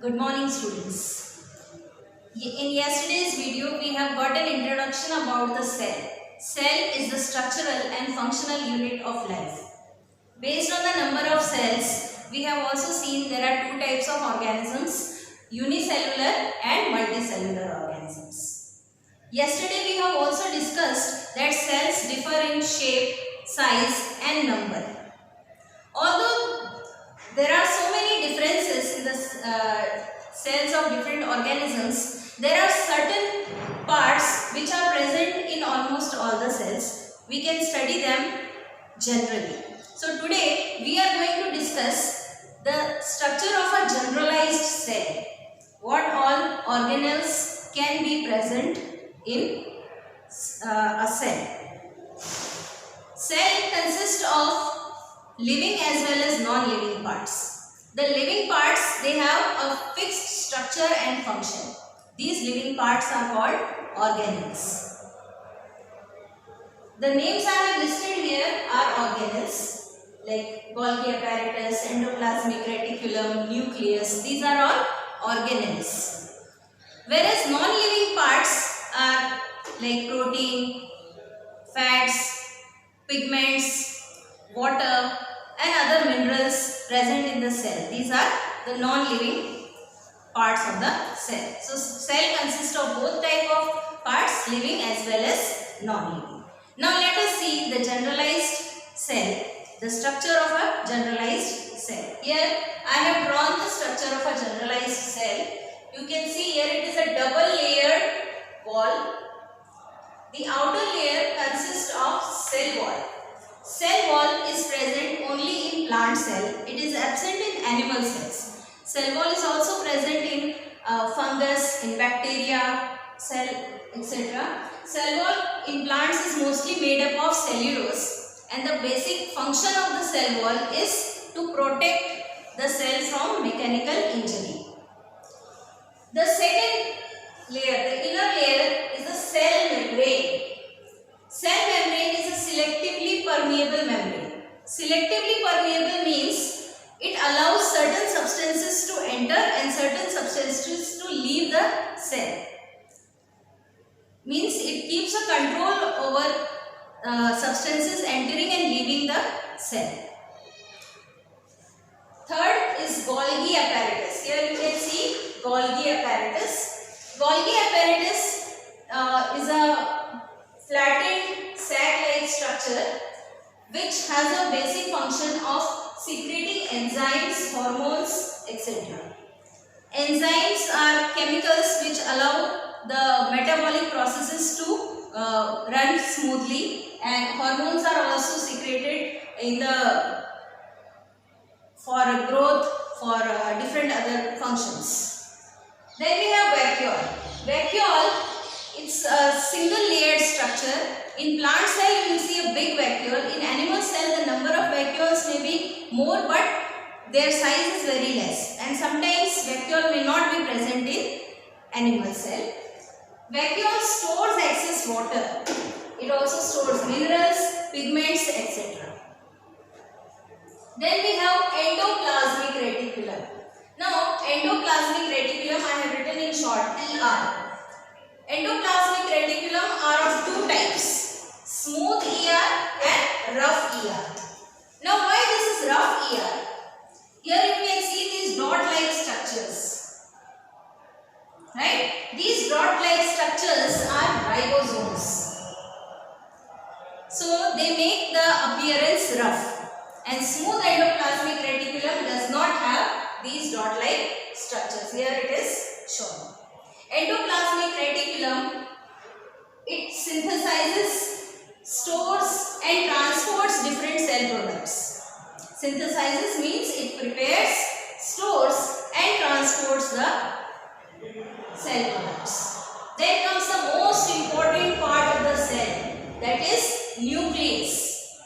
Good morning, students. In yesterday's video, we have got an introduction about the cell. Cell is the structural and functional unit of life. Based on the number of cells, we have also seen there are two types of organisms, unicellular and multicellular organisms. Yesterday, we have also discussed that cells differ in shape, size and number. Although there are so many differences in the cells of different organisms, there are certain parts which are present in almost all the cells. We can study them generally. So today we are going to discuss the structure of a generalized cell. What all organelles can be present in a cell. Cell consists of living as well as non-living parts. The living parts, they have a fixed structure and function. These living parts are called organelles. The names I have listed here are organelles like Golgi apparatus, endoplasmic reticulum, nucleus. These are all organelles. Whereas non-living parts are like protein, fats, pigments, water and other minerals present in the cell. These are the non-living parts of the cell. So, cell consists of both type of parts, living as well as non-living. Now, let us see the generalized cell, the structure of a generalized cell. Here, I have drawn the structure of a generalized cell. You can see here it is a double layered wall. The outer layer consists of cell wall. Cell wall is present only in plant cell. It is absent in animal cells. Cell wall is also present in fungus, in bacteria, cell, etc. Cell wall in plants is mostly made up of cellulose, and the basic function of the cell wall is to protect the cell from mechanical injury. The second layer, the inner layer, is the cell membrane. Cell membrane is a selectively permeable membrane. Selectively permeable means it allows certain substances to enter and certain substances to leave the cell. Means it keeps a control over substances entering and leaving the cell. Third is Golgi apparatus. Here you can see Golgi apparatus. Golgi apparatus is a flattened sac-like structure which has a basic function of secreting enzymes, hormones, etc. Enzymes are chemicals which allow the metabolic processes to run smoothly, and hormones are also secreted in the for growth, for different other functions. Then we have vacuole. Vacuole, it's a single layered structure. In plant cell you will see a big vacuole. In animal cell the number of vacuoles may be more, but their size is very less, and sometimes vacuole may not be present in animal cell. Vacuole stores excess water. It also stores minerals, pigments, etc. Then we have endoplasmic reticulum. Now, endoplasmic reticulum I have written in short, ER. Endoplasmic reticulum are of two types, smooth ER and rough ER. Now, why this is rough ER? Here you can see these dot-like structures. Right? These dot-like structures are ribosomes. So, they make the appearance rough. And smooth endoplasmic reticulum does not have these dot-like structures. Here it is shown. Endoplasmic reticulum, it synthesizes, stores and transports different cell products. Synthesizes means it prepares, stores and transports the cell products. Then comes the most important part of the cell, that is nucleus.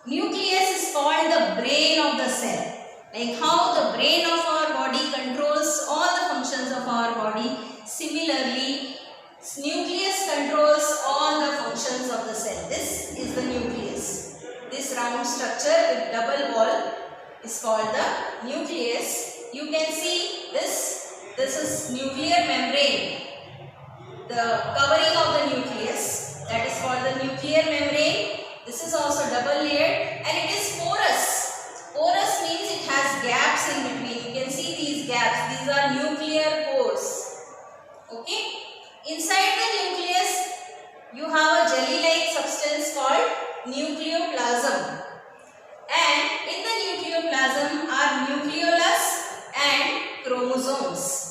Nucleus is called the brain of the cell. Like how the brain of our body controls all the functions of our body, similarly nucleus controls all the functions of the cell. This is the nucleus. This round structure with double wall is called the nucleus. You can see this This is nuclear membrane. The covering of the nucleus, that is called the nuclear membrane. This is also double layered and it is porous. Porous means it has gaps in between. You can see these gaps. These are nuclear pores. Okay. Inside the nucleus, you have a jelly-like substance called nucleoplasm. And in the nucleoplasm are nucleolus and chromosomes.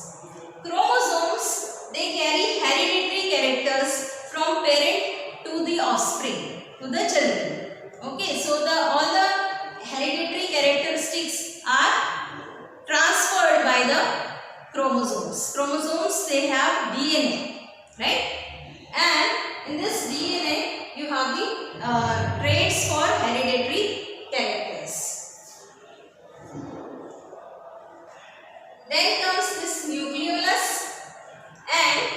Chromosomes, they carry hereditary characters from parent to the offspring, to the children. Okay, so all the hereditary characteristics are transferred by the chromosomes. Chromosomes, they have DNA, right? And in this DNA, you have the traits for hereditary characters. Then comes this nucleolus, and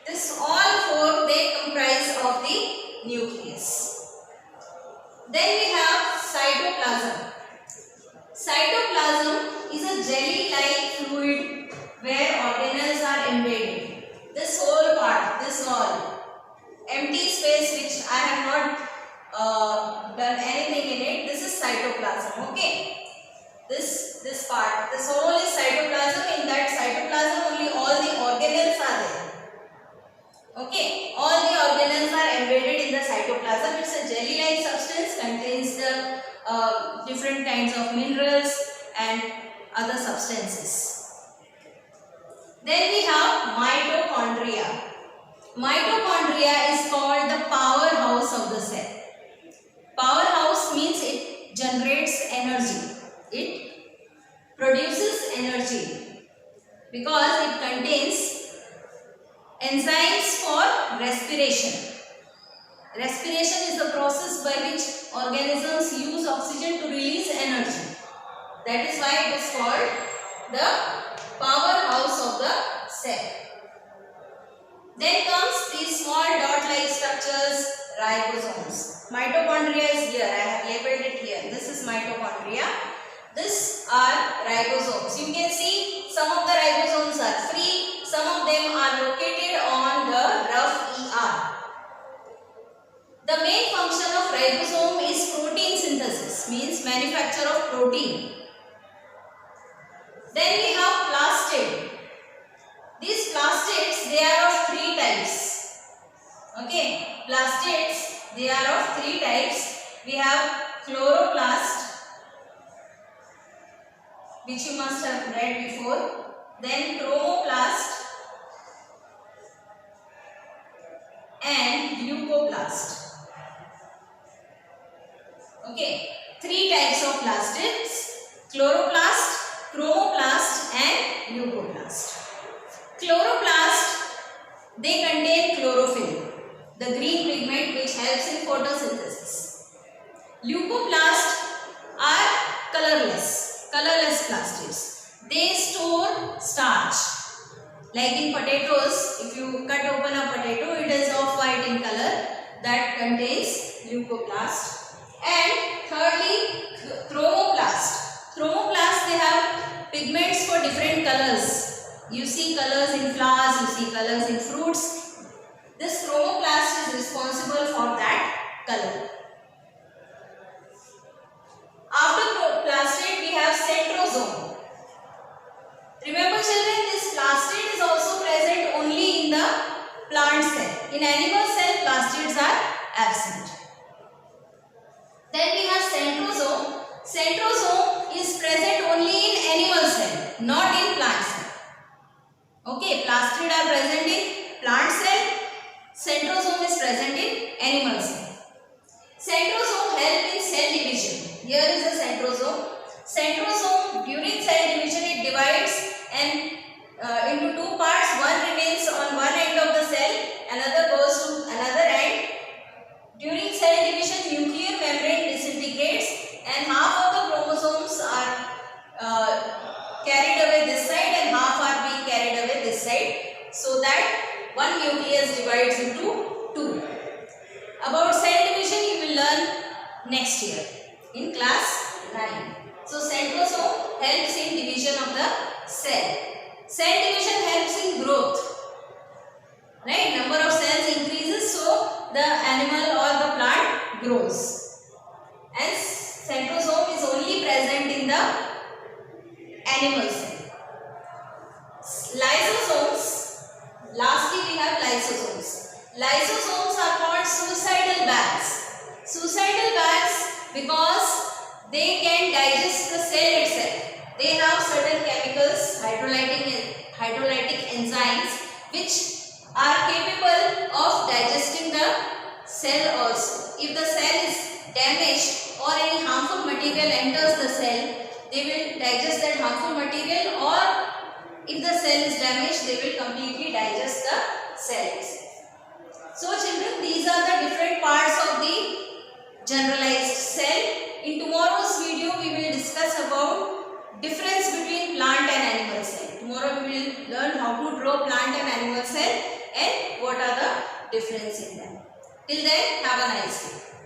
this all four, they comprise of the nucleus. Then we have cytoplasm. Cytoplasm is a jelly-like fluid where organelles are embedded. This whole part, this all empty space which I have not done anything in it, this is cytoplasm. Okay. This part, this whole is cytoplasm. In that cytoplasm only all the organelles are there. Okay, all the organelles are embedded in the cytoplasm. It's a jelly-like substance, contains the different kinds of minerals and other substances. Then we have mitochondria. Mitochondria is called the powerhouse of the cell. Powerhouse means it generates energy. It produces energy because it contains enzymes for respiration. Respiration is the process by which organisms use oxygen to release energy. That is why it is called the powerhouse of the cell. Then comes these small dot-like structures, ribosomes. Mitochondria is here. I have labeled it here. This is mitochondria. These are ribosomes. You can see some of the ribosomes are free. Some of them are located on the rough ER. The main function of ribosome is protein synthesis, means manufacture of protein. Then we have plastid. These plastids, they are of three types. Okay, plastids, they are of three types. We have chloroplast, which you must have read before. Then chromoplast and leucoplast. Okay, three types of plastids: chloroplast, chromoplast and leucoplast. Chloroplast, they contain chlorophyll, the green pigment which helps in photosynthesis. Leucoplast are colorless plastids. They store starch. Like in potatoes, if you cut open a potato, it is off-white in color. That contains leucoplast. And thirdly, chromoplast. Chromoplast, they have pigments for different colors. You see colors in flowers, you see colors in fruits. This chromoplast is responsible for that color. After plastid, we have centrosome. Remember children, this plastid is also present only in the plant cell. In animal cell, plastids are absent. Then we have centrosome. Centrosome is present only in animal cell, not in plant cell. Okay, plastid are present in plant cell. Centrosome is present in animal cell. Centrosome help in cell division. Here is the centrosome. Centrosome, during cell division, it divides and into two parts. One remains on one end of the cell, another goes to another end. During cell division, nuclear membrane disintegrates and half of the chromosomes are carried away this side and half are being carried away this side, so that one nucleus divides into two. About cell division you will learn next year in class 9. So centrosome helps in division of the cell. Cell division helps in growth. Right? Number of cells increases, so the animal or the plant grows. And centrosome is only present in the animal cell. Lysosomes. Lastly, we have lysosomes. Lysosomes are called suicidal bags. Suicidal bags because they can digest the cell itself. They have certain chemicals, hydrolytic enzymes, which are capable of digesting the cell also. If the cell is damaged or any harmful material enters the cell, they will digest that harmful material, or if the cell is damaged, they will completely digest the cell itself. So children, these are the different parts of the generalized cell. In tomorrow's video, we will discuss about difference between plant and animal cell. Tomorrow we will learn how to draw plant and animal cell and what are the difference in them. Till then, have a nice day.